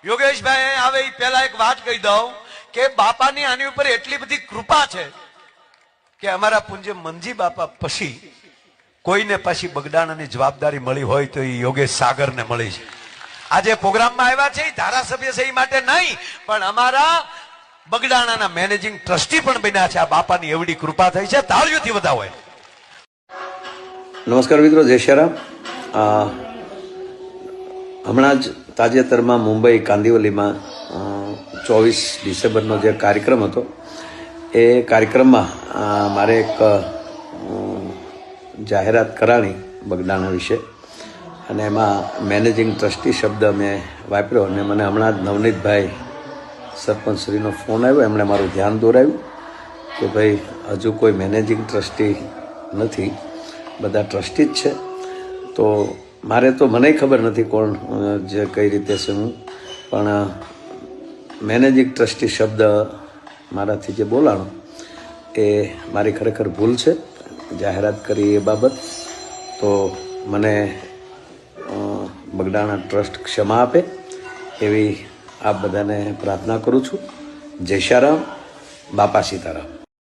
યોગેશભાઈ આવે એ પહેલા એક વાત કહી દઉં કે બાપાની આની ઉપર એટલી બધી કૃપા છે કે અમારા પૂજ્ય મનજી બાપા પછી કોઈને પછી બગડાણાની જવાબદારી મળી હોય તો એ યોગેશ સાગરને મળી છે. આજે પ્રોગ્રામમાં આવ્યા છે ધારાસભ્ય છે એ માટે નહીં, પણ અમારા બગડાણાના મેનેજિંગ ટ્રસ્ટી પણ બન્યા છે. આ બાપાની એવડી કૃપા થઈ છે. તાળીઓથી વધાવો. નમસ્કાર મિત્રો, જય શ્રી રામ. હમણાં જ તાજેતરમાં મુંબઈ કાંદિવલીમાં 24 ડિસેમ્બરનો જે કાર્યક્રમ હતો એ કાર્યક્રમમાં મારે એક જાહેરાત કરાણી બગડાણા વિશે, અને એમાં મેનેજિંગ ટ્રસ્ટી શબ્દ મેં વાપર્યો. અને મને હમણાં જ નવનીતભાઈ સરપંચશ્રીનો ફોન આવ્યો, એમણે મારું ધ્યાન દોરાવ્યું કે ભાઈ હજુ કોઈ મેનેજિંગ ટ્રસ્ટી નથી, બધા ટ્રસ્ટી જ છે. તો મારે તો મને ખબર નથી કોણ જે કઈ રીતે છે હું, પણ મેનેજિંગ ટ્રસ્ટી શબ્દ મારાથી જે બોલાણો એ મારી ખરેખર ભૂલ છે. જાહેરાત કરી એ બાબત તો મને બગડાણા ટ્રસ્ટ ક્ષમા આપે એવી આપ બધાને પ્રાર્થના કરું છું. જય શ્રી રામ. બાપા સીતારામ.